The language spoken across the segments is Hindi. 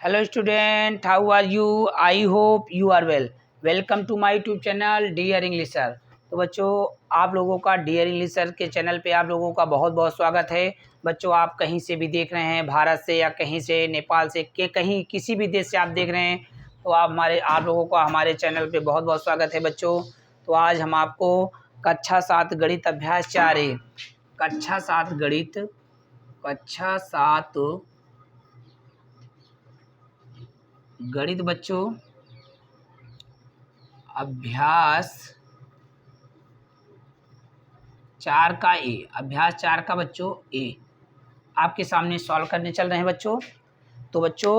Hello student, how are you? I hope you are well. Welcome to my YouTube channel Dear English Sir। तो बच्चों आप लोगों का डियर इंग्लिश सर के चैनल पे आप लोगों का बहुत बहुत स्वागत है। बच्चों आप कहीं से भी देख रहे हैं, भारत से या कहीं से, नेपाल से, के कहीं किसी भी देश से आप देख रहे हैं, तो आप लोगों का हमारे चैनल पे बहुत बहुत स्वागत है बच्चों। तो आज हम आपको कक्षा 7 गणित अभ्यास 4 कक्षा 7 गणित बच्चों अभ्यास 4 का अभ्यास 4 का बच्चों ए आपके सामने सॉल्व करने चल रहे हैं बच्चों। तो बच्चों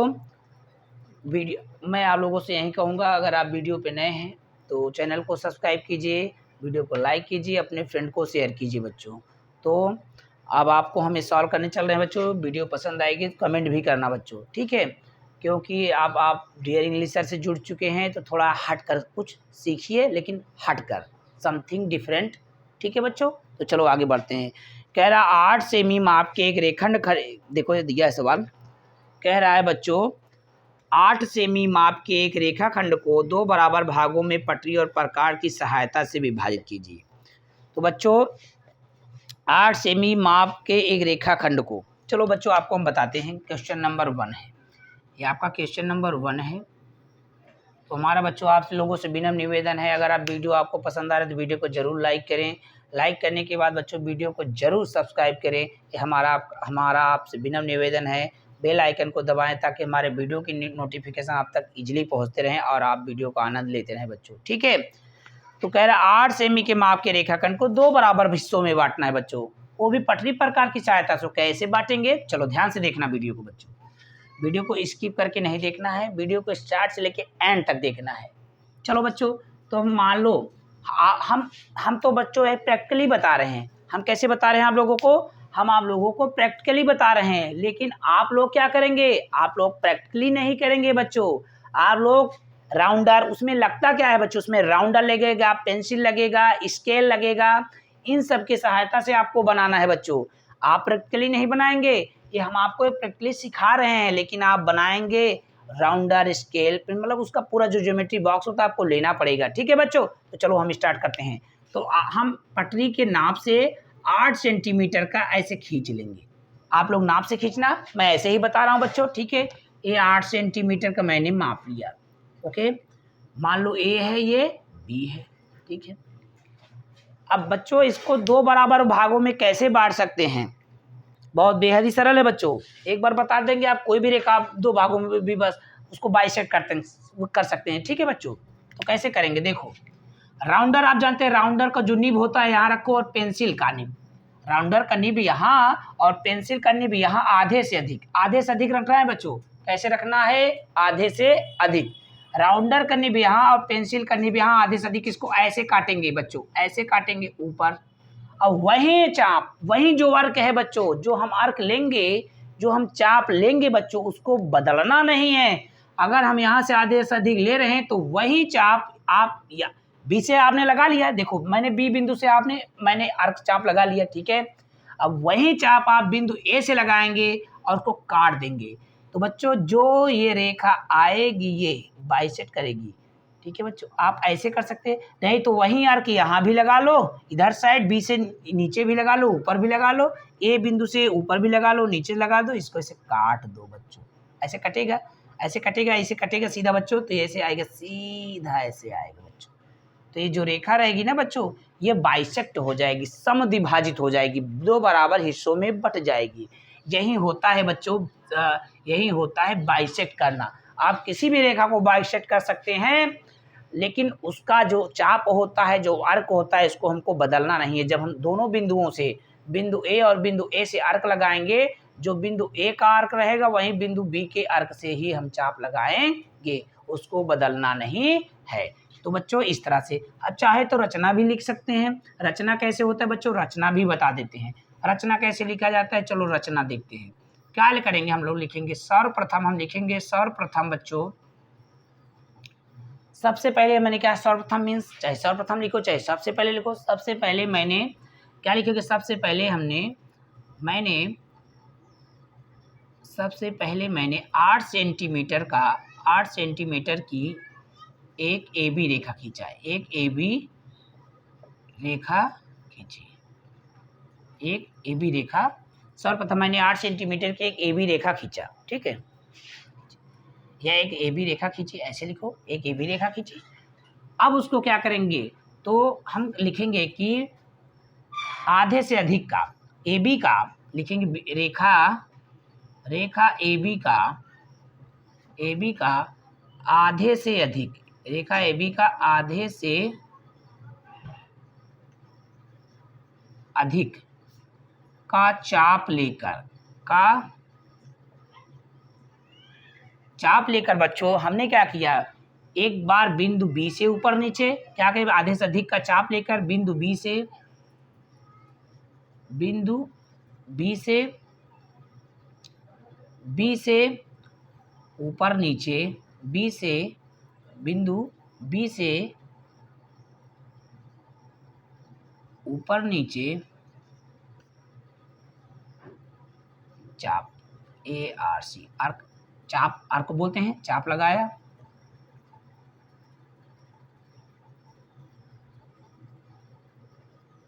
वीडियो मैं आप लोगों से यही कहूँगा, अगर आप वीडियो पे नए हैं तो चैनल को सब्सक्राइब कीजिए, वीडियो को लाइक कीजिए, अपने फ्रेंड को शेयर कीजिए बच्चों। तो अब आपको हमें सॉल्व करने चल रहे हैं बच्चों। वीडियो पसंद आएगी तो कमेंट भी करना बच्चों, ठीक है, क्योंकि अब आप डियर इंग्लिश सर से जुड़ चुके हैं तो थोड़ा हट कर कुछ सीखिए, लेकिन हट कर समथिंग डिफरेंट, ठीक है बच्चों। तो चलो आगे बढ़ते हैं। कह रहा 8 सेमी माप के एक रेखंड देखो ये दिया है सवाल। कह रहा है बच्चों 8 सेमी माप के एक रेखाखंड को 2 बराबर भागों में पटरी और प्रकार की सहायता से विभाजित कीजिए। तो बच्चों 8 सेमी माप के एक रेखाखंड को, चलो बच्चों आपको हम बताते हैं। क्वेश्चन नंबर 1 है, ये आपका क्वेश्चन नंबर 1 है। तो हमारा बच्चों आप लोगों से विनम्र निवेदन है, अगर आप वीडियो आपको पसंद आ रहा है तो वीडियो को जरूर लाइक करें। लाइक करने के बाद बच्चों वीडियो को जरूर सब्सक्राइब करें। ये हमारा आपसे विनम्र निवेदन है। बेल आइकन को दबाएं ताकि हमारे वीडियो की नोटिफिकेशन आप तक इजीली पहुंचते रहें और आप वीडियो का आनंद लेते रहें बच्चों, ठीक है। तो कह रहा है 8 सेमी के माप के रेखाखंड को 2 बराबर हिस्सों में बांटना है बच्चों, वो भी पटरी प्रकार की सहायता से। कैसे बांटेंगे, चलो ध्यान से देखना वीडियो को बच्चों। वीडियो को स्किप करके नहीं देखना है, वीडियो को स्टार्ट से लेके एंड तक देखना है। चलो बच्चों, तो हम मान लो हम तो बच्चों एक प्रैक्टिकली बता रहे हैं। हम कैसे बता रहे हैं आप लोगों को, हम आप लोगों को प्रैक्टिकली बता रहे हैं, लेकिन आप लोग क्या करेंगे, आप लोग प्रैक्टिकली नहीं करेंगे बच्चों। आप लोग राउंडर, उसमें लगता क्या है बच्चों, उसमें राउंडर लगेगा, पेंसिल लगेगा, स्केल लगेगा, इन सब की सहायता से आपको बनाना है बच्चों। आप प्रैक्टिकली नहीं बनाएंगे, ये हम आपको प्रैक्टिकली सिखा रहे हैं, लेकिन आप बनाएंगे राउंडर, स्केल, मतलब उसका पूरा जो ज्योमेट्री बॉक्स होता है आपको लेना पड़ेगा, ठीक है बच्चों। तो चलो हम स्टार्ट करते हैं। तो हम पटरी के नाप से 8 सेंटीमीटर का ऐसे खींच लेंगे। आप लोग नाप से खींचना, मैं ऐसे ही बता रहा हूँ बच्चों, ठीक है। ये 8 सेंटीमीटर का मैंने माप लिया, ओके। मान लो ए है, ये बी है, ठीक है। अब बच्चों इसको 2 बराबर भागों में कैसे बांट सकते हैं, बहुत बेहद ही सरल है बच्चों। एक बार बता देंगे आप, कोई भी रेखा आप 2 भागों में भी बस उसको बाइसेक्ट कर सकते हैं, ठीक है बच्चों। तो कैसे करेंगे, देखो राउंडर आप जानते हैं, राउंडर का जो निब होता है यहाँ रखो, और पेंसिल का निब, राउंडर का निब यहाँ और पेंसिल का निब यहाँ आधे से अधिक रखना है बच्चों। कैसे रखना है, आधे से अधिक। राउंडर का निब यहाँ और पेंसिल का निब यहाँ आधे से अधिक। इसको ऐसे काटेंगे बच्चों, ऐसे काटेंगे ऊपर, और वही चाप, वही जो अर्क है बच्चों, जो हम अर्क लेंगे, जो हम चाप लेंगे बच्चों, उसको बदलना नहीं है। अगर हम यहाँ से आधे से अधिक ले रहे हैं तो वही चाप आप या बी से आपने लगा लिया, देखो मैंने बी बिंदु से मैंने अर्क चाप लगा लिया, ठीक है। अब वही चाप आप बिंदु ए से लगाएंगे और उसको काट देंगे। तो बच्चों जो ये रेखा आएगी ये बाइसेक्ट करेगी, ठीक है बच्चों। आप ऐसे कर सकते हैं, नहीं तो वहीं अर्क यहाँ भी लगा लो, इधर साइड बी से नीचे भी लगा लो, ऊपर भी लगा लो, ए बिंदु से ऊपर भी लगा लो, नीचे लगा दो, इसको ऐसे काट दो बच्चों। ऐसे कटेगा, ऐसे कटेगा, ऐसे कटेगा सीधा बच्चों, तो ऐसे आएगा, सीधा ऐसे आएगा बच्चों। तो ये जो रेखा रहेगी ना बच्चों, ये बाइसेक्ट हो जाएगी, समद्विभाजित हो जाएगी, 2 बराबर हिस्सों में बट जाएगी। यही होता है बच्चों, यही होता है बाइसेक्ट करना। आप किसी भी रेखा को बाइसेक्ट कर सकते हैं, लेकिन उसका जो चाप होता है, जो अर्क होता है, इसको हमको बदलना नहीं है। जब हम दोनों बिंदुओं से, बिंदु ए और बिंदु ए से अर्क लगाएंगे, जो बिंदु ए का अर्क रहेगा वहीं बिंदु बी के अर्क से ही हम चाप लगाएंगे, उसको बदलना नहीं है। तो बच्चों इस तरह से, अब चाहे तो रचना भी लिख सकते हैं। रचना कैसे होता है बच्चों, रचना भी बता देते हैं। रचना कैसे लिखा जाता है, चलो रचना देखते हैं। क्या करेंगे हम लोग, लिखेंगे सर्वप्रथम, हम लिखेंगे सर्वप्रथम बच्चों, सबसे पहले मैंने क्या, सर्वप्रथम मीन्स चाहे सर्वप्रथम लिखो चाहे सबसे पहले लिखो। सबसे पहले मैंने क्या लिखोगे, सबसे पहले मैंने सबसे पहले मैंने 8 सेंटीमीटर की एक AB रेखा खींचा है। एक AB रेखा खींची, एक AB रेखा। सर्वप्रथम मैंने 8 सेंटीमीटर की एक AB रेखा खींचा, ठीक है। यह एक AB रेखा खींची, ऐसे लिखो, एक AB रेखा खींची। अब उसको क्या करेंगे, तो हम लिखेंगे कि आधे से अधिक का AB का लिखेंगे, रेखा AB का आधे से अधिक, रेखा AB का आधे से अधिक का चाप लेकर बच्चों हमने क्या किया, एक बार बिंदु B से ऊपर नीचे क्या करें, आधे से अधिक का चाप लेकर बिंदु B से ऊपर नीचे, बिंदु B से ऊपर नीचे चाप ARC, आर्क, चाप आर्क को बोलते हैं, चाप लगाया।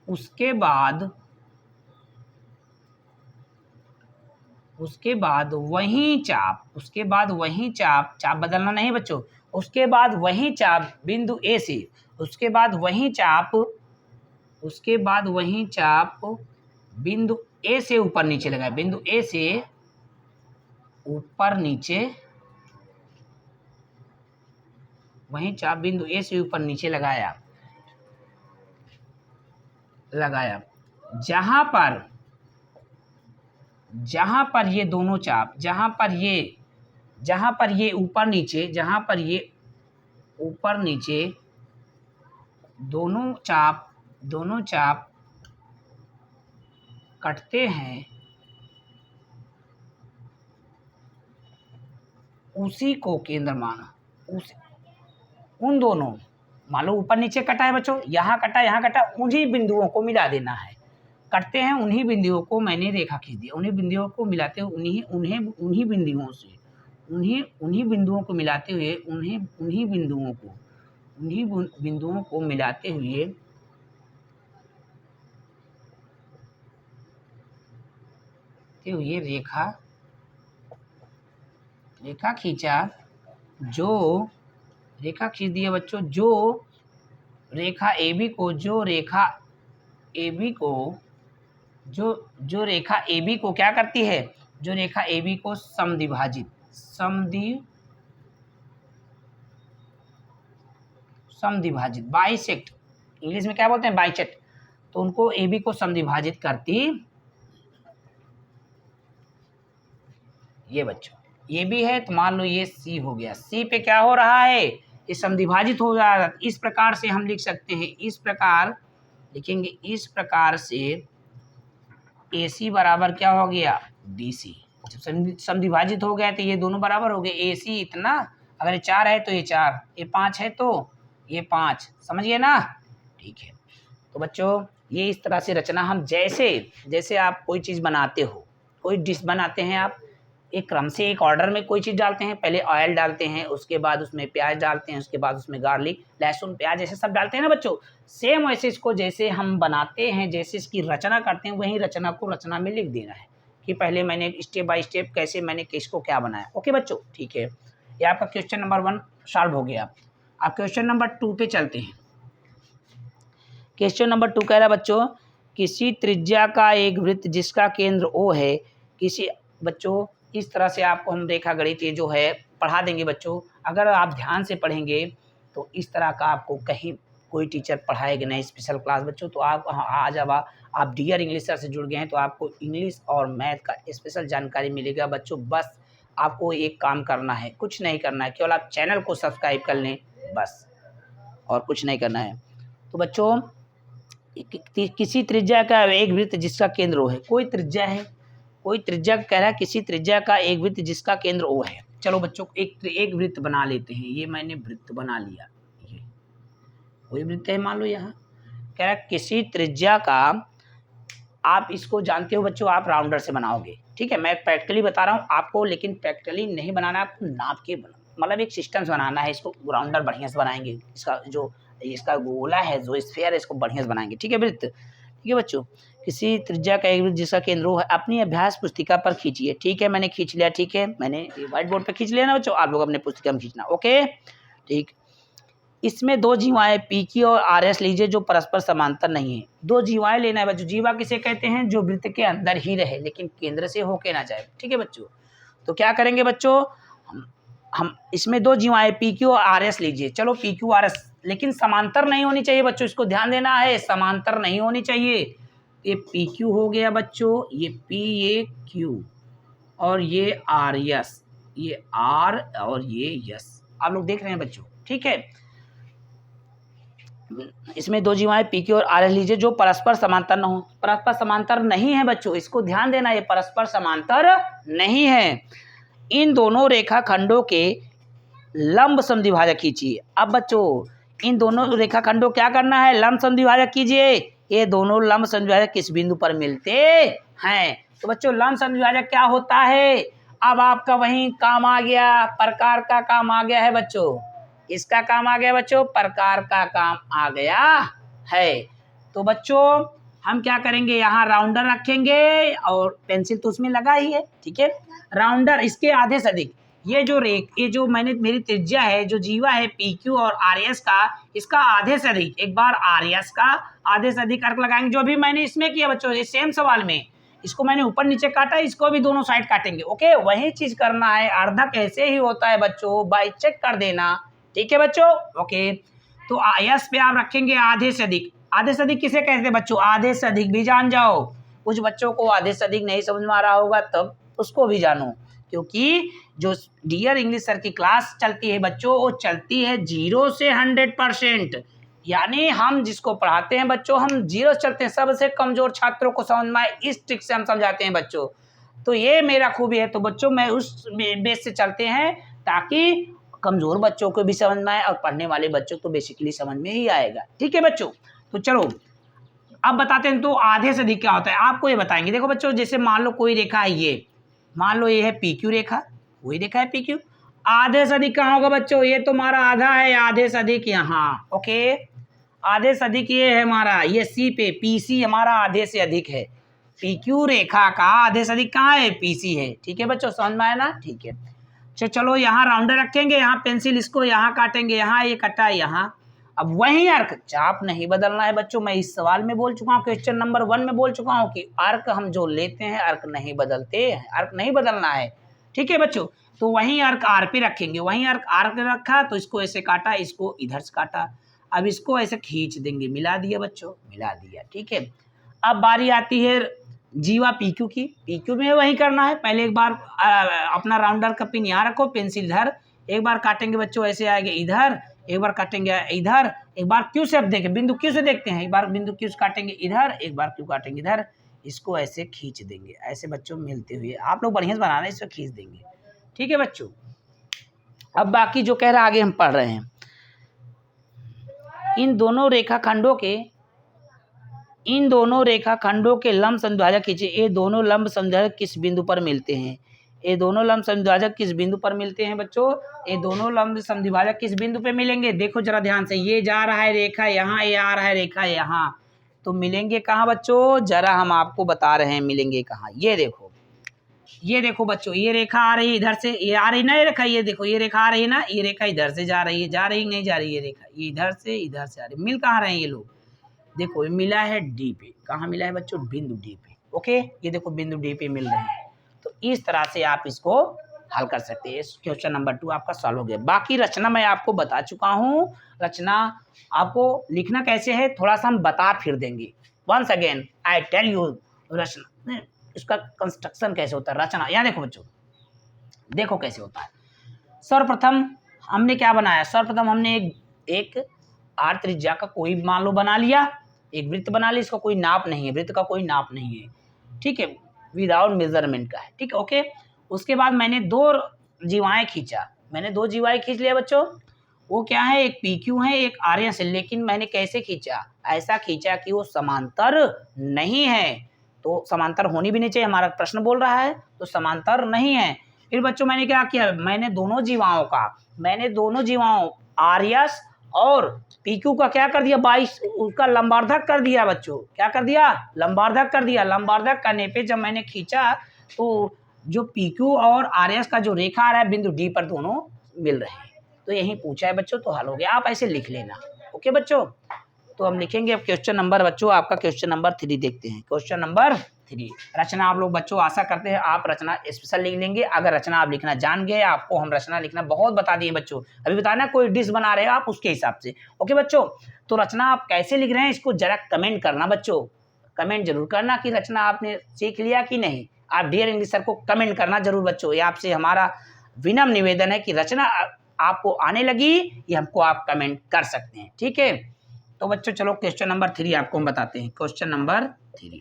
उसके बाद वही चाप बदलना नहीं बच्चों, उसके बाद वही चाप बिंदु A से, उसके बाद वही चाप बिंदु A से ऊपर नीचे लगाया, बिंदु A से ऊपर नीचे, वही चाप बिंदु A से ऊपर नीचे लगाया। जहां पर ये दोनों चाप, जहां पर ये ऊपर नीचे दोनों चाप कटते हैं, उसी को केंद्र माना। उन दोनों, मान लो ऊपर नीचे कटा है बच्चों, यहाँ कटा, उन्हीं बिंदुओं को मिला देना है। कटते हैं उन्हीं बिंदुओं को मैंने रेखा खींच दिया, उन्हीं बिंदुओं को मिलाते हुए उन्हीं बिंदुओं को मिलाते हुए रेखा खींचा, जो रेखा खींच दिया बच्चों, जो रेखा AB को क्या करती है, जो रेखा AB को समद्विभाजित बाइसेक्ट, इंग्लिश में क्या बोलते हैं, बाइसेक्ट, तो उनको AB को समद्विभाजित करती, ये बच्चों ये भी है, तो मान लो ये C हो गया, C पे क्या हो रहा है, ये समद्विभाजित हो जाएगा। इस प्रकार से हम लिख सकते हैं, इस प्रकार लिखेंगे, इस प्रकार से AC बराबर क्या हो गया, BC। जब समद्विभाजित हो गया तो ये दोनों बराबर हो गए, AC इतना, अगर ये 4 है तो ये 4, ये 5 है तो ये 5, समझ गए ना, ठीक है। तो बच्चों ये इस तरह से रचना, हम जैसे आप कोई चीज़ बनाते हो, कोई डिश बनाते हैं, आप एक क्रम से एक ऑर्डर में कोई चीज़ डालते हैं, पहले ऑयल डालते हैं, उसके बाद उसमें प्याज डालते हैं, उसके बाद उसमें गार्लिक, लहसुन, प्याज ऐसे सब डालते हैं ना बच्चों। सेम वैसे इसको जैसे हम बनाते हैं, जैसे इसकी रचना करते हैं, वही रचना को रचना में लिख देना है कि पहले मैंने स्टेप बाय स्टेप कैसे मैंने किसको क्या बनाया। ओके बच्चों, ठीक है, ये आपका क्वेश्चन नंबर 1 सॉल्व हो गया। अब क्वेश्चन नंबर 2 पे चलते हैं। क्वेश्चन नंबर 2 कह रहा है बच्चों, किसी त्रिज्या का एक वृत्त जिसका केंद्र O है, किसी, बच्चों इस तरह से आपको हम रेखा गणित ये जो है पढ़ा देंगे बच्चों। अगर आप ध्यान से पढ़ेंगे तो इस तरह का आपको कहीं कोई टीचर पढ़ाएगा नहीं, स्पेशल क्लास बच्चों। तो आप आज अब आप डियर इंग्लिश सर से जुड़ गए हैं, तो आपको इंग्लिश और मैथ का स्पेशल जानकारी मिलेगा बच्चों। बस आपको एक काम करना है, कुछ नहीं करना है, केवल आप चैनल को सब्सक्राइब कर लें बस, और कुछ नहीं करना है। तो बच्चों किसी त्रिज्या का एक वृत्त जिसका केंद्र O है, कोई त्रिज्या है, कोई त्रिज्या कह रहा है, किसी त्रिज्या का एक वृत्त जिसका केंद्र O है। चलो बच्चों एक वृत्त बना लेते हैं, ये मैंने वृत्त बना लिया, ये कोई वृत्त है मान लो, यहाँ कह रहा है किसी त्रिज्या का, आप इसको जानते हो बच्चों, आप राउंडर से बनाओगे, ठीक है, मैं प्रैक्टिकली बता रहा हूँ आपको, लेकिन प्रैक्टिकली नहीं बनाना, आपको नाप के मतलब एक सिस्टम बनाना है। इसको राउंडर बढ़िया से बनाएंगे, इसका जो इसका गोला है, जो स्फीयर है, इसको बढ़िया से बनाएंगे। ठीक है वृत्त, ठीक है बच्चों। किसी त्रिज्या का एक वृत्त जिसका केंद्र O है, अपनी अभ्यास पुस्तिका पर खींचिए। ठीक है, मैंने खींच लिया। ठीक है, मैंने व्हाइट बोर्ड पे खींच लिया ना बच्चों, आप लोग अपने पुस्तिका में खींचना। ओके, ठीक। इसमें दो जीवाएं PQ और RS लीजिए जो परस्पर समांतर नहीं है। दो जीवाएं लेना है बच्चों। जीवा किसे कहते हैं? जो वृत्त के अंदर ही रहे लेकिन केंद्र से होके ना जाए। ठीक है बच्चों, तो क्या करेंगे बच्चों, हम इसमें दो जीवाएं PQ और RS लीजिए। चलो PQ RS, लेकिन समांतर नहीं होनी चाहिए बच्चों, इसको ध्यान देना है, समांतर नहीं होनी चाहिए। ये PQ हो गया बच्चों, ये P, ये Q और ये RS, ये R और ये S। आप लोग देख रहे हैं बच्चों, ठीक है। इसमें दो जीवाएं PQ और RS लीजिए जो परस्पर समांतर न हो। परस्पर समांतर नहीं है बच्चों, इसको ध्यान देना, ये परस्पर समांतर नहीं है। इन दोनों रेखाखंडों के लंब समद्विभाजक खींचिए। अब बच्चों इन दोनों रेखाखंडों क्या करना है? लंब समद्विभाजक कीजिए। ये दोनों लंब समद्विभाजक किस बिंदु पर मिलते हैं? तो बच्चों लंब समद्विभाजक क्या होता है? अब आपका वही काम आ गया, प्रकार का काम आ गया है बच्चों। इसका काम आ गया बच्चों, प्रकार का काम आ गया है। तो बच्चों हम क्या करेंगे, यहाँ राउंडर रखेंगे और पेंसिल तो उसमें लगा ही है। ठीक है, राउंडर इसके आधे से अधिक, ये जो मैंने मेरी त्रिज्या है, जो जीवा है PQ और RS का, इसका आधे से अधिक, एक बार RS का आधे से अधिक अर्क लगाएंगे। जो भी मैंने इसमें किया बच्चों, ये सेम सवाल में, इसको मैंने ऊपर नीचे काटा, इसको भी दोनों साइड काटेंगे। ओके, वही चीज करना है। अर्धक ऐसे ही होता है बच्चों, बाई चेक कर देना। ठीक है बच्चों, ओके। तो यस पे आप रखेंगे आधे से अधिक। आधे से अधिक किसे कहते हैं बच्चों? आधे से अधिक भी जान जाओ। कुछ बच्चों को आधे से अधिक नहीं समझ में आ रहा होगा, तब उसको भी जानो, क्योंकि जो डियर इंग्लिश सर की क्लास चलती है बच्चों, वो चलती है 0 से 100%। यानी हम जिसको पढ़ाते हैं बच्चों, हम 0 चलते हैं, सबसे कमजोर छात्रों को समझ में आए इस ट्रिक से हम समझाते हैं बच्चों। तो ये मेरा खूबी है। तो बच्चों मैं उस बेस से चलते हैं ताकि कमजोर बच्चों को भी समझ में आए और पढ़ने वाले बच्चों को बेसिकली समझ में ही आएगा। ठीक है बच्चों, तो चलो अब बताते हैं। तो आधे से अधिक क्या होता है आपको ये बताएंगे। देखो बच्चों, जैसे मान लो कोई रेखा है, ये मान लो ये है PQ रेखा, वही रेखा है PQ। आधे से अधिक कहाँ होगा बच्चों? ये तुम्हारा आधा है, आधे से अधिक यहाँ। ओके, आधे से अधिक ये है हमारा, ये C पे PC हमारा आधे से अधिक है। PQ रेखा का आधे से अधिक कहाँ है? PC है। ठीक है बच्चों, समझ में आया ना? ठीक है, चलो यहाँ राउंडर रखेंगे, यहाँ पेंसिल इसको यहाँ काटेंगे, यहाँ ये कटा यहाँ। अब वही अर्क, चाप नहीं बदलना है बच्चों। मैं इस सवाल में बोल चुका हूँ, क्वेश्चन नंबर 1 में बोल चुका हूँ कि अर्क हम जो लेते हैं, अर्क नहीं बदलते हैं, अर्क नहीं बदलना है। ठीक है बच्चों, तो वही अर्क R पे रखेंगे। वही अर्क R पे रखा तो इसको ऐसे काटा, इसको इधर से काटा। अब इसको ऐसे खींच देंगे, मिला दिया बच्चों, मिला दिया। ठीक है, अब बारी आती है जीवा PQ की। PQ में वही करना है। पहले एक बार अपना राउंडर का पिन यहाँ रखो, पेंसिल इधर, एक बार काटेंगे बच्चों, ऐसे आएंगे इधर, एक बार काटेंगे इधर, एक बार Q से देखें, बिंदु Q से देखते हैं, एक बार बिंदु Q से काटेंगे इधर, एक बार Q काटेंगे इधर, इसको ऐसे खींच देंगे, ऐसे बच्चों मिलते हुए। आप लोग बढ़िया से बनाना है, इसको खींच देंगे। ठीक है बच्चों, अब बाकी जो कह रहा है आगे हम पढ़ रहे हैं। इन दोनों रेखाखंडों के लंब समद्विभाजक खींचिए। ये दोनों लंब समद्विभाजक किस बिंदु पर मिलते हैं? ये दोनों लंब समद्विभाजक किस बिंदु पर मिलते हैं बच्चों? ये दोनों लंब समद्विभाजक किस बिंदु पे मिलेंगे? देखो जरा ध्यान से, ये जा रहा है रेखा यहाँ, ये आ रहा है रेखा यहाँ, तो मिलेंगे कहाँ बच्चों? जरा हम आपको बता रहे हैं मिलेंगे कहाँ। ये देखो बच्चों, ये रेखा आ रही है इधर से, ये आ रही ना ये रेखा, ये देखो ये रेखा आ रही है ना, ये रेखा इधर से जा रही है, नहीं जा रही है रेखा, ये इधर से आ रही है। मिल कहाँ रहे हैं ये लोग? देखो ये मिला है D पे। कहाँ मिला है बच्चों? बिंदु D पे। ओके, ये देखो बिंदु D पे मिल रहे हैं। तो इस तरह से आप इसको हल कर सकते हैं। क्वेश्चन नंबर 2 आपका सॉल्व हो गया। बाकी रचना मैं आपको बता चुका हूँ। रचना आपको लिखना कैसे है थोड़ा सा हम बता फिर देंगे। Once again I tell you रचना, इसका कंस्ट्रक्शन कैसे होता है, रचना। यहाँ देखो बच्चों, देखो कैसे होता है। सर्वप्रथम हमने क्या बनाया? सर्वप्रथम हमने एक R त्रिज्या का कोई मान लो बना लिया, एक वृत्त बना लिया, इसका कोई नाप नहीं है, वृत्त का कोई नाप नहीं है। ठीक है, विदाउट मेजरमेंट का है। ठीक है, ओके। उसके बाद मैंने दो जीवाएं खींचा, मैंने दो जीवाएं खींच लिया बच्चों। वो क्या है? एक PQ है, एक RS है। लेकिन मैंने कैसे खींचा? ऐसा खींचा कि वो समांतर नहीं है। तो समांतर होनी भी नहीं चाहिए, हमारा प्रश्न बोल रहा है तो समांतर नहीं है। फिर बच्चों मैंने क्या किया, मैंने दोनों जीवाओं आर्यस और पीक्यू का क्या कर दिया, 22 उसका लंबार्धक कर दिया बच्चों, क्या कर दिया, लंबार्धक कर दिया। लंबार्धक करने पे जब मैंने खींचा तो जो पीक्यू और आरएस का जो रेखा आ रहा है बिंदु डी पर दोनों मिल रहे हैं, तो यही पूछा है बच्चों, तो हल हो गया। आप ऐसे लिख लेना। ओके बच्चों, तो हम लिखेंगे अब क्वेश्चन नंबर, बच्चों आपका क्वेश्चन नंबर 3 देखते हैं। क्वेश्चन नंबर 3 रचना आप लोग बच्चों आशा करते हैं आप रचना स्पेशल लिख लेंगे। अगर रचना आप लिखना जान गए, आपको हम रचना लिखना बहुत बता दिए बच्चों, अभी बताना कोई डिश बना रहे हो आप उसके हिसाब से। ओके बच्चों, तो रचना आप कैसे लिख रहे हैं इसको जरा कमेंट करना बच्चों, कमेंट जरूर करना कि रचना आपने सीख लिया कि नहीं। आप डियर इंग्लिश सर को कमेंट करना जरूर बच्चों, ये आपसे हमारा विनम्र निवेदन है कि रचना आपको आने लगी, ये हमको आप कमेंट कर सकते हैं। ठीक है, तो बच्चों चलो क्वेश्चन नंबर 3 आपको हम बताते हैं। क्वेश्चन नंबर 3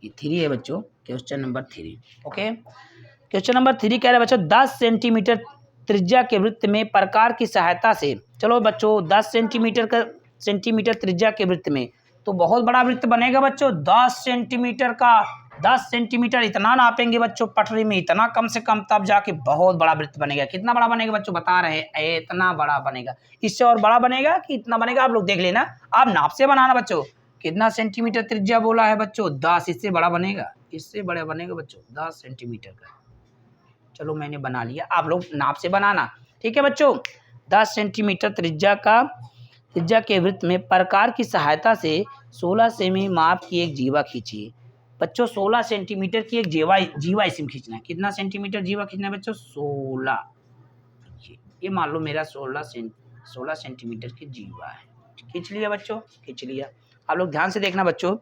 ये 3 है बच्चों, question number 3। Okay, question number 3 कह रहा है बच्चों 10 सेंटीमीटर त्रिज्या के वृत्त में प्रकार की सहायता से, चलो बच्चों 10 सेंटीमीटर त्रिज्या के वृत्त में, तो बहुत बड़ा वृत्त बनेगा बच्चों। 10 सेंटीमीटर का, 10 सेंटीमीटर इतना नापेंगे बच्चों पटरी में, इतना कम से कम, तब जाके बहुत बड़ा वृत्त बनेगा। कितना बड़ा बनेगा बच्चों, बता रहे हैं इतना बड़ा बनेगा। इससे और बड़ा बनेगा कि इतना बनेगा, आप लोग देख लेना, आप नाप से बनाना बच्चों। कितना सेंटीमीटर त्रिज्या बोला है बच्चों, 10, इससे बड़ा बनेगा, इससे बड़ा बनेगा बच्चों 10 सेंटीमीटर का। चलो मैंने बना लिया, आप लोग नाप से बनाना। ठीक है बच्चों, 10 सेंटीमीटर त्रिज्या के वृत्त में प्रकार की सहायता से 16 सेमी माप की एक जीवा खींचिए। बच्चों 16 सेंटीमीटर की एक जीवा इसमें खींचना है। कितना सेंटीमीटर जीवा खींचना है बच्चों, 16। ये मान लो मेरा 16 सेंटीमीटर की जीवा है, खींच लिया बच्चों, खींच लिया। आप लोग ध्यान से देखना बच्चों,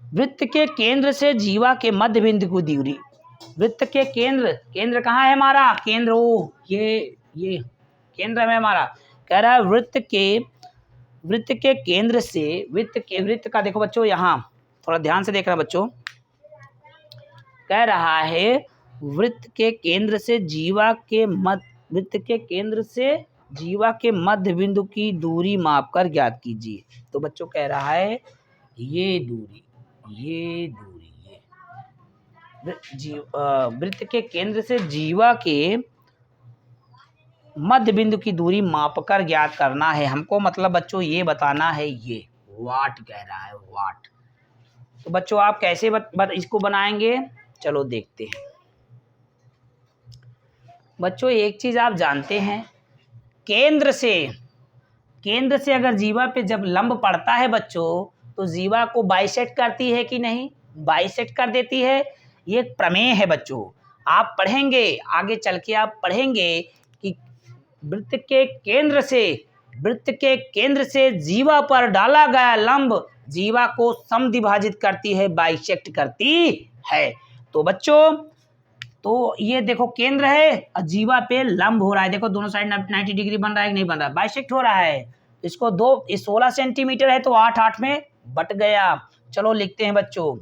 वृत्त के केंद्र से जीवा के मध्य बिंदु की दूरी, वृत्त के केंद्र कहाँ है हमारा, केंद्र ओ ये केंद्र है हमारा। कह रहा है वृत्त के केंद्र से, वृत्त का देखो बच्चों, यहाँ थोड़ा ध्यान से देखना बच्चों, कह रहा है वृत्त के केंद्र से जीवा के मध्य बिंदु की दूरी मापकर ज्ञात कीजिए। तो बच्चों कह रहा है ये दूरी वृत्त के केंद्र से जीवा के मध्य बिंदु की दूरी मापकर ज्ञात करना है हमको, मतलब बच्चों ये बताना है, ये वाट कह रहा है, वाट। तो बच्चों आप कैसे इसको बनाएंगे, चलो देखते हैं। बच्चों एक चीज आप जानते हैं, केंद्र से अगर जीवा पे जब लंब पड़ता है बच्चों, तो जीवा को बाइसेक्ट करती है कि नहीं, बाइसेक्ट कर देती है। ये एक प्रमेय है बच्चों, आप पढ़ेंगे आगे चल के, आप पढ़ेंगे कि वृत्त के केंद्र से जीवा पर डाला गया लंब जीवा को समद्विभाजित करती है, बाइसेक्ट करती है। तो बच्चों तो ये देखो केंद्र है और जीवा पे लंब हो रहा है, देखो दोनों साइड 90 डिग्री बन रहा है कि नहीं बन रहा है, बाइसेक्ट हो रहा है। इसको 16 सेंटीमीटर है तो 8 में बट गया। चलो लिखते हैं बच्चों,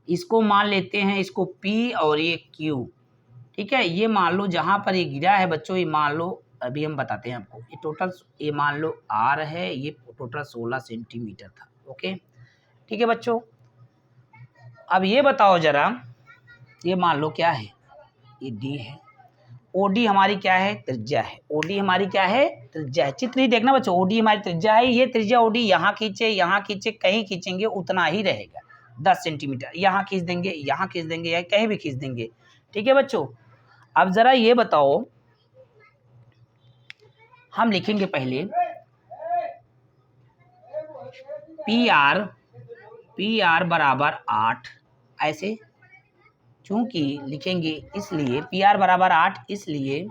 इसको मान लेते हैं, इसको P और ये Q। ठीक है, ये मान लो जहां पर ये गिरा है बच्चों, ये मान लो, अभी हम बताते हैं आपको, ये टोटल, ये मान लो R है, ये टोटल 16 सेंटीमीटर था। ओके ठीक है बच्चों, अब ये बताओ जरा, ये मान लो क्या है, ये D है, OD हमारी क्या है, त्रिज्या है, OD हमारी क्या है, त्रिज्या है। चित्र ही देखना बच्चों, OD हमारी त्रिज्या है, ये त्रिज्या OD यहाँ खींचे कहीं खींचेंगे उतना ही रहेगा, 10 सेंटीमीटर, यहाँ खींच देंगे, यहाँ खींच देंगे, या कहीं भी खींच देंगे। ठीक है बच्चों, अब जरा ये बताओ, हम लिखेंगे पहले PR बराबर 8, ऐसे चूंकि लिखेंगे, इसलिए PR बराबर 8, इसलिए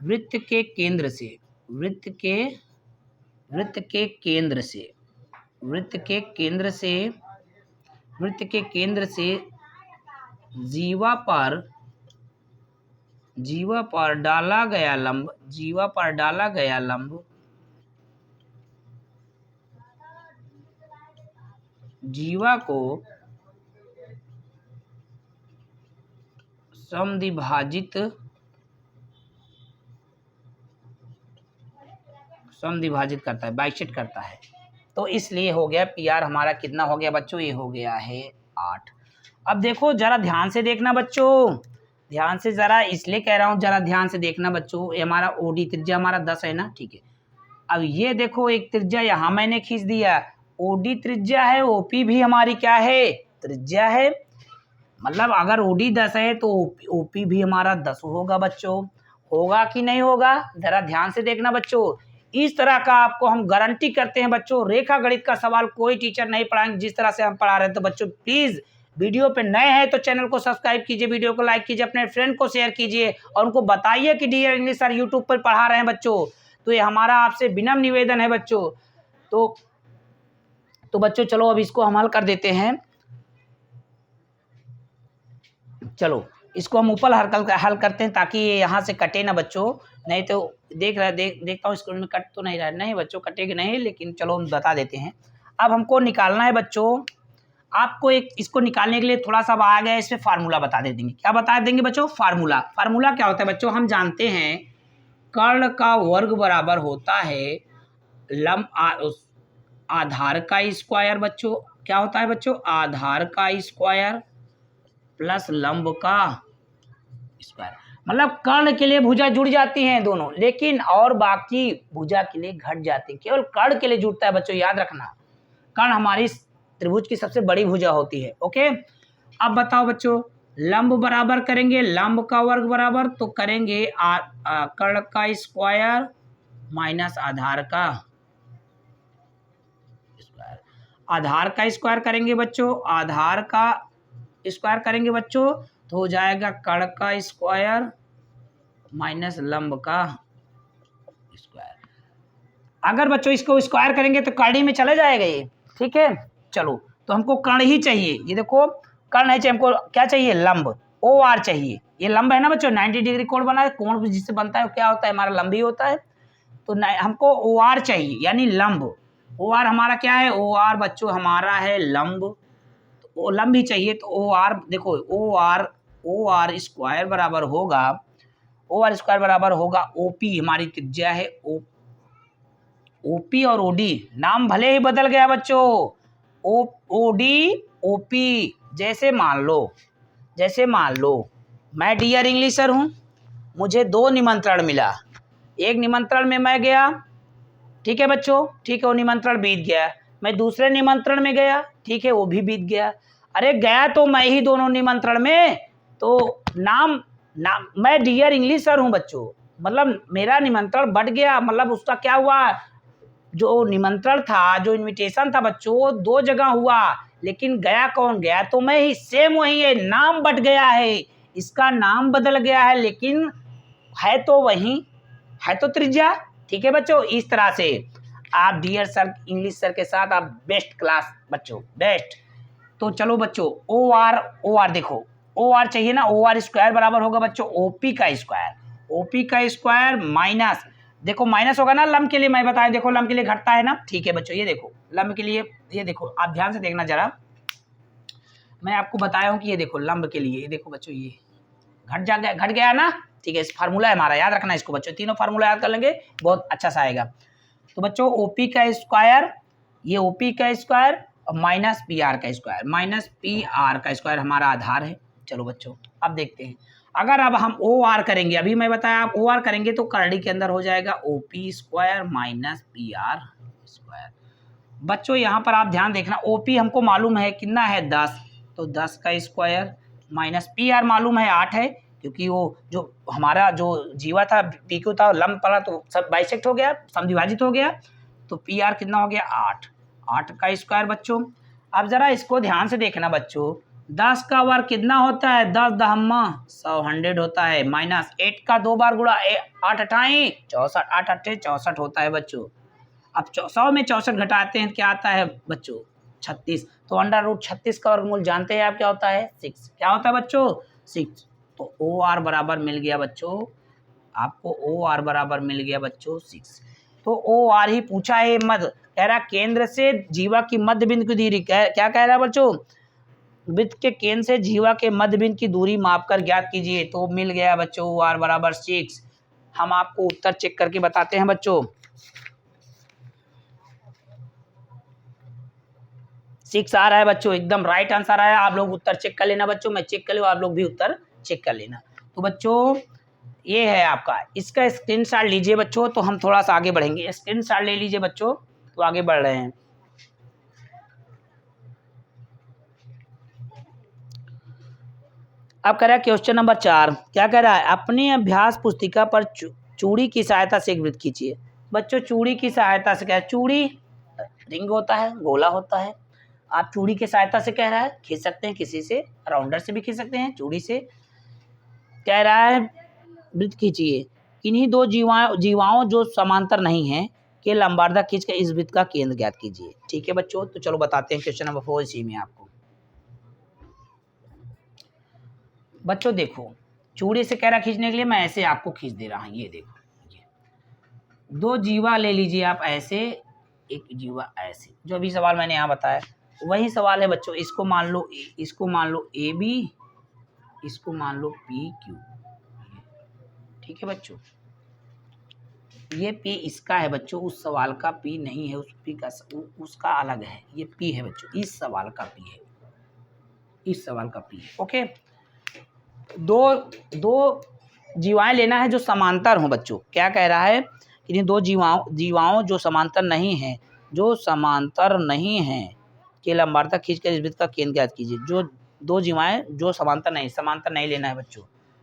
वृत्त के केंद्र से जीवा पर डाला गया लंब जीवा को समद्विभाजित करता है, बाइसेक्ट करता है। तो इसलिए हो गया पी आर हमारा कितना हो गया बच्चों, ये हो गया है 8। अब देखो जरा ध्यान से देखना बच्चों, ध्यान से जरा इसलिए कह रहा हूँ जरा ध्यान से देखना बच्चों, ये हमारा ओडी त्रिज्या हमारा 10 है ना, ठीक है। अब ये देखो एक त्रिज्या यहाँ मैंने खींच दिया, ओडी त्रिज्या है, ओपी भी हमारी क्या है, त्रिज्या है। मतलब अगर ओडी 10 है तो ओपी भी हमारा 10 होगा बच्चों, होगा कि नहीं होगा, जरा ध्यान से देखना बच्चों। इस तरह का आपको हम गारंटी करते हैं बच्चों, रेखा गणित का सवाल कोई टीचर नहीं पढ़ाएंगे जिस तरह से हम पढ़ा रहे हैं। तो बच्चों प्लीज वीडियो पे नए हैं तो चैनल को सब्सक्राइब कीजिए, वीडियो को लाइक कीजिए, अपने फ्रेंड को शेयर कीजिए और उनको बताइए कि डियर इंग्लिश सर यूट्यूब पर पढ़ा रहे हैं बच्चों। तो ये हमारा आपसे विनम्र निवेदन है बच्चों। तो बच्चों चलो अब इसको हम हल कर देते हैं। चलो इसको हम ऊपर हल करते हैं ताकि ये यहाँ से कटे ना बच्चों, नहीं तो देखता हूँ स्क्रीन में कट तो नहीं रहा, नहीं बच्चों कटेगा नहीं, लेकिन चलो हम बता देते हैं। अब हमको निकालना है बच्चों, आपको एक इसको निकालने के लिए थोड़ा सा आ गया, इसमें फार्मूला बता देंगे। क्या बता देंगे बच्चों, फार्मूला। फार्मूला क्या होता है बच्चों, हम जानते हैं कर्ण का वर्ग बराबर होता है लंब आधार का स्क्वायर। बच्चों क्या होता है बच्चों, आधार का स्क्वायर प्लस लंब का स्क्वायर। मतलब कर्ण के लिए भुजा जुड़ जाती हैं दोनों, लेकिन और बाकी भुजा के लिए घट जाती है, केवल कर्ण के लिए जुड़ता है बच्चों, याद रखना। कर्ण हमारी त्रिभुज की सबसे बड़ी भुजा होती है। ओके, अब बताओ बच्चों, लंब बराबर करेंगे लंब का वर्ग बराबर, तो करेंगे कर्ण का स्क्वायर माइनस आधार का स्क्वायर। आधार का स्क्वायर करेंगे बच्चों, आधार का स्क्वायर करेंगे बच्चों, तो हो जाएगा कर्ण का स्क्वायर माइनस लंब का स्क्वायर। अगर बच्चों इसको स्क्वायर करेंगे तो कर्ण में चला जाएगा ये, ठीक है। चलो तो हमको कर्ण ही चाहिए, ये देखो कर्ण है, हमको क्या चाहिए, लंब, ओ आर चाहिए। ये लंब है ना बच्चों, 90 डिग्री कोण बना है, कोण जिससे बनता है क्या होता है, हमारा लंब ही होता है। तो हमको ओ आर चाहिए यानी लंब। ओ आर हमारा क्या है, ओ आर बच्चों हमारा है लंब, तो लंब ही चाहिए। तो ओ आर देखो, ओ आर स्क्वायर बराबर होगा, ओ आर स्क्वायर बराबर होगा ओपी, हमारी त्रिज्या है ओपी और ओडी। नाम भले ही बदल गया बच्चों, ओडी ओपी। जैसे मान लो मैं डियर इंग्लिश सर हूँ, मुझे 2 निमंत्रण मिला, एक निमंत्रण में मैं गया, ठीक है बच्चों, ठीक है, वो निमंत्रण बीत गया। मैं दूसरे निमंत्रण में गया, ठीक है, वो भी बीत गया। अरे गया तो मैं ही दोनों निमंत्रण में, तो नाम मैं डियर इंग्लिश सर हूँ बच्चों, मतलब मेरा निमंत्रण बढ़ गया, मतलब उसका क्या हुआ, जो निमंत्रण था, जो इनविटेशन था बच्चों, 2 जगह हुआ, लेकिन गया कौन, गया तो मैं ही, सेम वही है, नाम बढ़ गया है, इसका नाम बदल गया है, लेकिन है तो वही, है तो त्रिज्या, ठीक है बच्चों। इस तरह से आप डियर सर इंग्लिश सर के साथ आप बेस्ट क्लास बच्चों, बेस्ट। तो चलो बच्चों, ओ आर देखो, ओ आर चाहिए ना, ओ आर स्क्वायर बराबर होगा बच्चों ओपी का स्क्वायर माइनस, देखो माइनस होगा ना लंब के लिए, मैं बताया देखो लंब के लिए घटता है ना, ठीक है बच्चों। ये देखो लंब के लिए, ये देखो आप ध्यान से देखना जरा, मैं आपको बताया हूँ कि ये देखो लंब के लिए, ये देखो बच्चों ये घट गया ना, ठीक है। इस फार्मूला है हमारा, याद रखना इसको बच्चों, तीनों फार्मूला याद कर लेंगे, बहुत अच्छा सा आएगा। तो बच्चों ओपी का स्क्वायर, ये ओपी का स्क्वायर और माइनस पी आर का स्क्वायर हमारा आधार है। चलो बच्चों अब देखते हैं, अगर अब हम ओ आर करेंगे, अभी मैं बताया आप ओ आर करेंगे तो करड़ी के अंदर हो जाएगा OP square minus P R square. बच्चों यहाँ पर आप ध्यान देखना, ओपी हमको मालूम है कितना है 10, तो 10 का स्क्वायर माइनस पी आर मालूम है 8 है, क्योंकि वो जो हमारा जो जीवा था पीक्यू था लंब पड़ा तो सब बाइसेक्ट हो गया, समविभाजित हो गया, तो पी आर कितना हो गया 8 का स्क्वायर बच्चों। अब जरा इसको ध्यान से देखना बच्चों, 10 का वर्ग कितना होता है, 10 दहम्मा 100 होता है, माइनस 8 का 2 बार गुणा 8 अठाई 64, 8 अट्ठे 64 होता है बच्चों। अब 100 में 64 घटाते हैं क्या आता है बच्चों 36, तो √36 का वर्गमूल जानते हैं आप क्या होता है 6, क्या होता है बच्चों 6। तो ओ आर बराबर मिल गया बच्चों, आपको ओ आर बराबर मिल गया बच्चों 6। तो ओ आर ही पूछा है, मध्य कह रहा केंद्र से जीवा की मध्य बिंदु की दूरी, क्या कह रहा है बच्चों, वृत्त के केंद्र से जीवा के मध्य बिंदु की दूरी मापकर ज्ञात कीजिए, तो मिल गया बच्चों ओ आर बराबर 6। हम आपको उत्तर चेक करके बताते हैं बच्चों। 6 आ रहा है बच्चों, एकदम राइट आंसर आया। आप लोग उत्तर चेक कर लेना बच्चों, मैं चेक कर लूँ, आप लोग भी उत्तर चेक कर लेना। तो बच्चों ये है आपका, इसका स्क्रीनशॉट लीजिए बच्चों, तो हम थोड़ा सा आगे बढ़ेंगे। स्क्रीनशॉट ले लीजिए बच्चों, तो आगे बढ़ रहे हैं। अब कह रहा है क्वेश्चन नंबर 4, क्या कह रहा है, अपनी अभ्यास पुस्तिका पर चूड़ी की सहायता से एक वृत्त खींचिए। बच्चों चूड़ी की सहायता से, क्या है, चूड़ी रिंग होता है, गोला होता है, आप चूड़ी की सहायता से कह रहा है खींच सकते हैं, किसी से राउंडर से भी खींच सकते हैं, चूड़ी से। कह रहा है वृत्त खींचिए, किन्हीं दो जीवाओं जो समांतर नहीं है के लंबार्धा खींचकर इस वृत्त का केंद्र ज्ञात कीजिए। ठीक है बच्चों, तो चलो बताते हैं क्वेश्चन नंबर 4 इसी में आपको। बच्चों देखो, चूड़ी से कह रहा खींचने के लिए, मैं ऐसे आपको खींच दे रहा हूँ, ये देखो, ये दो जीवा ले लीजिए आप ऐसे, एक जीवा ऐसे, जो अभी सवाल मैंने यहाँ बताया वही सवाल है बच्चों। इसको मान लो ए बी, इसको मान लो पी क्यू। ठीक है बच्चों, ये पी इसका है बच्चों, उस सवाल का पी नहीं है, उस पी का उसका अलग है, ये पी है बच्चों, इस सवाल का पी है, इस सवाल का पी है। ओके, दो जीवाएं लेना है जो समांतर हों बच्चों। क्या कह रहा है कि दो जीवाओं जो समांतर नहीं है के लंबार्धा खींचकर इस वृत्त का केंद्र ज्ञात कीजिए। जो दो जीवाएं जो समांतर नहीं लेना है बच्चों,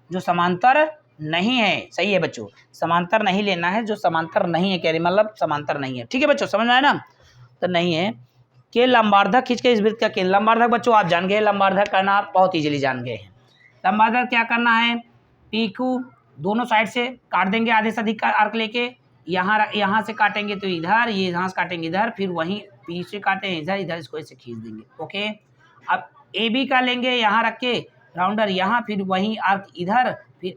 जो समांतर नहीं है, सही है बच्चों, समांतर नहीं लेना है, जो समांतर नहीं है, कह रही मतलब समांतर नहीं है। ठीक है बच्चों, समझ में आया ना, तो नहीं है के लंबार्धक खींच के इस वृत्त का केंद्र। लंबार्धक बच्चों आप जान गए, लंबार्धक करना आप बहुत इजीली जान गए हैं। लंबार्धक क्या करना है, पी क्यू दोनों साइड से काट देंगे, आधे से अधिक का आर्क लेके, यहाँ से काटेंगे तो इधर, ये यहाँ से काटेंगे इधर, फिर वहीं पी से काटें इधर, इसको ऐसे खींच देंगे। ओके, अब ए बी का लेंगे यहाँ रख के राउंडर यहाँ, फिर वहीं आर्क इधर, फिर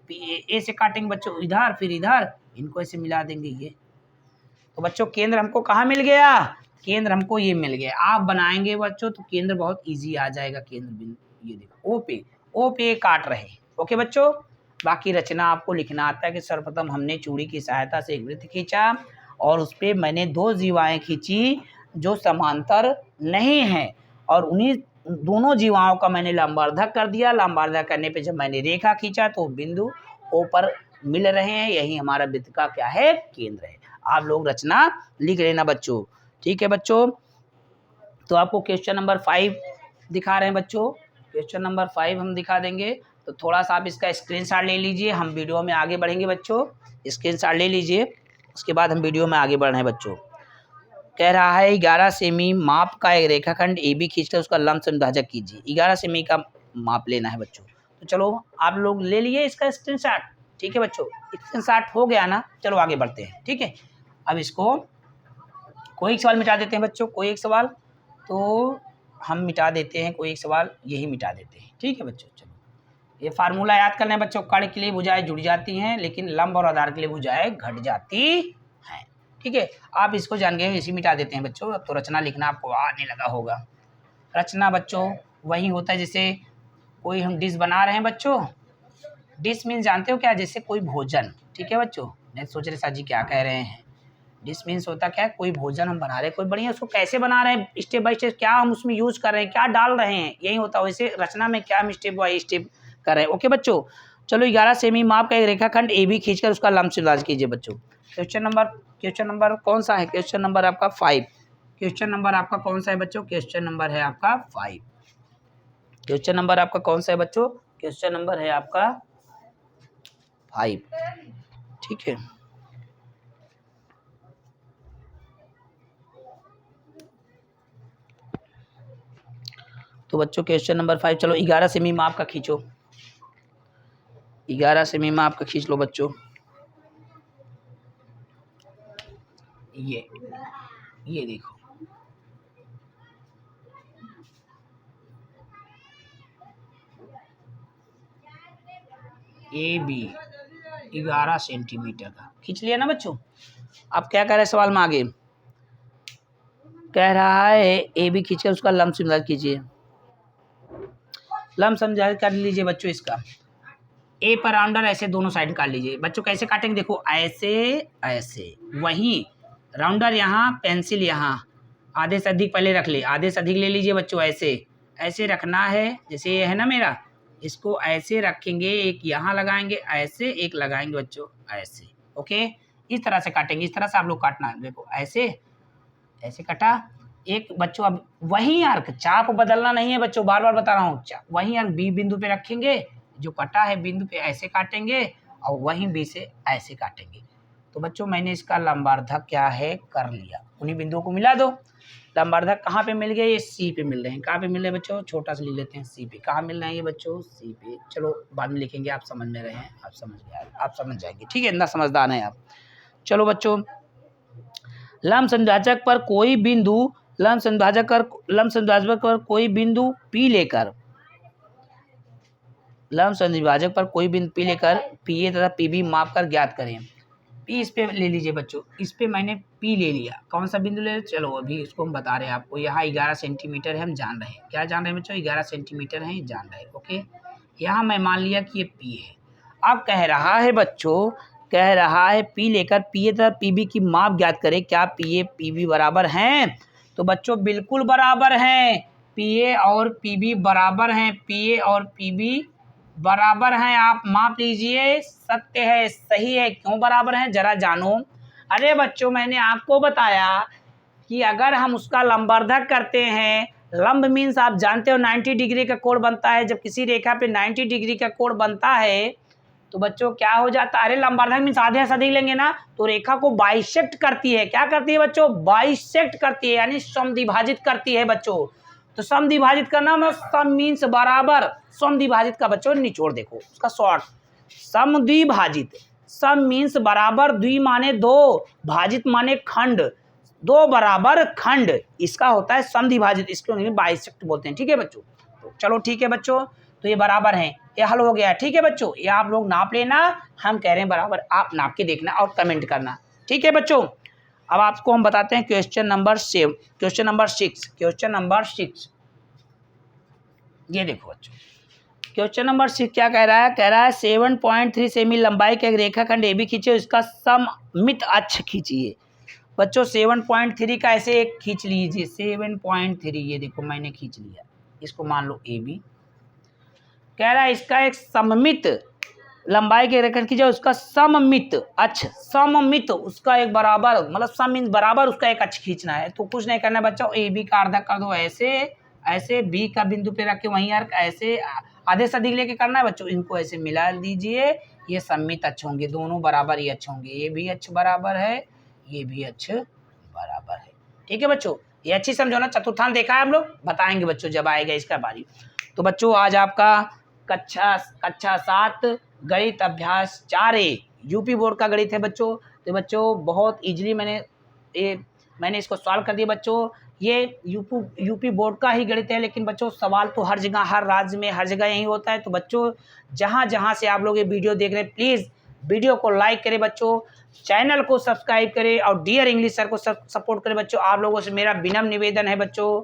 ए से काटेंगे बच्चों इधर, फिर इधर, इनको ऐसे मिला देंगे। ये तो बच्चों केंद्र हमको कहाँ मिल गया, केंद्र हमको ये मिल गया। आप बनाएंगे बच्चों तो केंद्र बहुत इजी आ जाएगा। केंद्र बिंदु ये देखो, ओ पे काट रहे। ओके बच्चों, बाकी रचना आपको लिखना आता है कि सर्वप्रथम हमने चूड़ी की सहायता से एक वृत्त खींचा और उस पर मैंने दो जीवाएं खींची जो समांतर नहीं है, और उन्हीं दोनों जीवाओं का मैंने लंबार्धक कर दिया। लंबार्धक करने पे जब मैंने रेखा खींचा तो बिंदु ओ पर मिल रहे हैं, यही हमारा वृत्त का क्या है, केंद्र है। आप लोग रचना लिख लेना बच्चों। ठीक है बच्चों, तो आपको क्वेश्चन नंबर 5 दिखा रहे हैं बच्चों, क्वेश्चन नंबर 5 हम दिखा देंगे। तो थोड़ा सा आप इसका स्क्रीनशॉट ले लीजिए, हम वीडियो में आगे बढ़ेंगे बच्चों। स्क्रीनशॉट ले लीजिए, उसके बाद हम वीडियो में आगे बढ़ रहे हैं बच्चों। कह रहा है 11 सेमी माप का एक रेखाखंड ए बी खींचकर उसका लंब विभाजक कीजिए। 11 सेमी का माप लेना है बच्चों। तो चलो आप लोग ले लिए इसका स्क्रीनशॉट। ठीक है बच्चों, स्क्रीनशॉट हो गया ना, चलो आगे बढ़ते हैं। ठीक है, अब इसको कोई एक सवाल मिटा देते हैं बच्चों, कोई एक सवाल तो हम मिटा देते हैं, कोई एक सवाल यही मिटा देते हैं। ठीक है बच्चों, चलो ये फार्मूला याद करना है बच्चों, कण के लिए भुजाएं जुड़ जाती हैं लेकिन लंब और आधार के लिए भुजाएं घट जाती हैं। ठीक है, आप इसको जान गए, इसी मिटा देते हैं बच्चों। अब तो रचना लिखना आपको आने लगा होगा। रचना बच्चों वही होता है जैसे कोई हम डिश बना रहे हैं बच्चों। डिश मीन्स जानते हो क्या, जैसे कोई भोजन। ठीक है बच्चों, नहीं सोच रहे साजी क्या कह रहे हैं। डिश मीन्स होता क्या है, कोई भोजन हम बना रहे हैं, कोई बढ़िया, उसको कैसे बना रहे हैं, स्टेप बाय स्टेप क्या हम उसमें यूज कर रहे हैं, क्या डाल रहे हैं, यही होता है। वैसे रचना में क्या हम स्टेप बाय स्टेप कर रहे हैं। ओके बच्चों, चलो 11 सेमी माप का एक रेखाखंड ए बी खींचकर उसका लंब विभाजन कीजिए बच्चों। क्वेश्चन नंबर कौन सा है, क्वेश्चन नंबर आपका 5। क्वेश्चन नंबर आपका कौन सा है बच्चों, क्वेश्चन नंबर है आपका 5। क्वेश्चन नंबर आपका कौन सा है बच्चों, क्वेश्चन नंबर है आपका 5। ठीक है, तो बच्चों क्वेश्चन नंबर 5, चलो 11 सेमी माप का खींचो, 11 सेमी माप का खींच लो बच्चों। ये देखो, ए बी 11 सेंटीमीटर का खींच लिया ना बच्चों। अब क्या कह रहे हैं सवाल में आगे, कह रहा है ए बी खींचकर उसका लंब विभाजन कीजिए। लंब विभाजन कर लीजिए बच्चों। इसका ए पर राउंडर ऐसे दोनों साइड काट लीजिए बच्चों। कैसे काटेंगे, देखो ऐसे ऐसे, वहीं राउंडर यहाँ, पेंसिल यहाँ, आधे से अधिक पहले रख ले, आधे से अधिक ले लीजिए बच्चों। ऐसे रखना है, जैसे ये है ना मेरा, इसको ऐसे रखेंगे, एक यहाँ लगाएंगे ऐसे, एक लगाएंगे बच्चों ऐसे। ओके, इस तरह से काटेंगे, इस तरह से आप लोग काटना है। देखो ऐसे कटा एक बच्चों। अब वही अर्क, चाप बदलना नहीं है बच्चों, बार बार बता रहा हूँ। वही अर्क बी बिंदु पे रखेंगे, जो कटा है बिंदु पे ऐसे काटेंगे, और वहीं बी से ऐसे काटेंगे। तो बच्चों मैंने इसका लंबार्धक क्या है कर लिया, उन्हीं बिंदुओं को मिला दो। लंबार्धक कहाँ पे मिल गए, ये सी पे मिल रहे हैं। कहाँ पे मिल रहे हैं बच्चों, छोटा सा लिख लेते हैं, सी पे। कहाँ मिल रहे हैं ये बच्चों, सी पे। चलो बाद में लिखेंगे, आप समझ में रहे हैं, आप समझ गए, आप समझ जाएंगे, ठीक है, इतना समझदार है आप। चलो बच्चों, लंब समद्विभाजक पर कोई बिंदु, लंब समद्विभाजक पर कोई बिंदु P लेकर, लंब समद्विभाजक पर कोई बिंदु P लेकर PA तथा PB माप कर ज्ञात करें। P इस पे ले लीजिए बच्चों, इस पे मैंने P ले लिया। कौन सा बिंदु ले, चलो अभी इसको हम बता रहे हैं आपको। यहाँ 11 सेंटीमीटर है, हम जान रहे हैं, क्या जान रहे हैं बच्चों, 11 सेंटीमीटर है, जान रहे हैं। ओके, यहाँ मैं मान लिया कि ये P है। अब कह रहा है बच्चों, कह रहा है P लेकर PA तथा PB की माप ज्ञात करें, क्या PA PB बराबर हैं? तो बच्चों बिल्कुल बराबर हैं, PA और PB बराबर हैं, PA और PB बराबर हैं। आप माप लीजिए, सत्य है, सही है। क्यों बराबर हैं जरा जानो। अरे बच्चों मैंने आपको बताया कि अगर हम उसका लंबार्धक करते हैं, लंब मीन्स आप जानते हो 90 डिग्री का कोण बनता है। जब किसी रेखा पे 90 डिग्री का कोण बनता है तो बच्चों क्या हो जाता है, अरे लंबार्धक मीन्स आधे से अधिक लेंगे ना, तो रेखा को बाइसेक्ट करती है। क्या करती है बच्चों, बाइसेक्ट करती है, यानी समद्विभाजित करती है बच्चों। तो समद्विभाजित करना मतलब सम मीन्स बराबर, समद्विभाजित का बच्चों निचोड़ देखो उसका शॉर्ट, समद्विभाजित। सम मीन्स बराबर, द्वि माने दो, भाजित माने खंड, दो बराबर खंड, इसका होता है समद्विभाजित, इसको बाइसेक्ट बोलते हैं। ठीक है बच्चों, तो चलो ठीक है बच्चों, तो ये बराबर हैं, ये हल हो गया। ठीक है बच्चों, ये आप लोग नाप लेना, हम कह रहे हैं बराबर, आप नाप के देखना और कमेंट करना। ठीक है बच्चों, अब आपको हम बताते हैं क्वेश्चन नंबर 6। क्वेश्चन नंबर 6 ये देखो बच्चों, क्वेश्चन नंबर 6 क्या कह रहा है, कह रहा है 7.3 सेमी लंबाई का एक रेखाखंड AB खींचे, इसका सममित अक्ष खींचिए। बच्चों 7.3 का ऐसे एक खींच लीजिए, 7.3 ये देखो मैंने खींच लिया, इसको मान लो AB। कह रहा है इसका एक सममित लंबाई के रेखाखंड खींचे, उसका सममित अक्ष, सममित उसका एक बराबर, मतलब सम मीन्स बराबर, उसका एक अक्ष खींचना है। तो कुछ नहीं करना बच्चों, AB का आधा कर दो ऐसे, ऐसे B का बिंदु पे रख के वहीं अर्क ऐसे आधे से अधिक लेके करना है बच्चों, इनको ऐसे मिला दीजिए, ये सममित अक्ष होंगे, दोनों बराबर ही अक्ष होंगे। ये भी अक्ष बराबर है, ये भी अक्ष बराबर है। ठीक है बच्चों, ये अच्छी समझो ना। चतुर्थांश देखा है हम लोग, बताएंगे बच्चों जब आएगा इसका बारी। तो बच्चों आज आपका कक्षा 7 गणित अभ्यास 4A यूपी बोर्ड का गणित है बच्चों। तो बच्चों बहुत इजीली मैंने इसको सॉल्व कर दिया बच्चों। ये यूपी बोर्ड का ही गणित है, लेकिन बच्चों सवाल तो हर जगह, हर राज्य में, हर जगह यही होता है। तो बच्चों जहाँ से आप लोग ये वीडियो देख रहे हैं, प्लीज़ वीडियो को लाइक करें बच्चों, चैनल को सब्सक्राइब करें और डियर इंग्लिश सर को सपोर्ट करें बच्चों। आप लोगों से मेरा विनम्र निवेदन है बच्चों।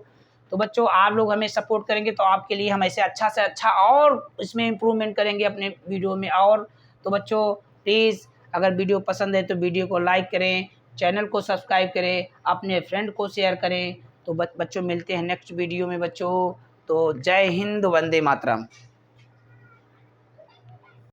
तो बच्चों आप लोग हमें सपोर्ट करेंगे तो आपके लिए हम ऐसे अच्छा से अच्छा और इसमें इम्प्रूवमेंट करेंगे अपने वीडियो में। और तो बच्चों प्लीज़ अगर वीडियो पसंद है तो वीडियो को लाइक करें, चैनल को सब्सक्राइब करें, अपने फ्रेंड को शेयर करें। तो बच्चों मिलते हैं नेक्स्ट वीडियो में बच्चों। तो जय हिंद, वंदे मातरम।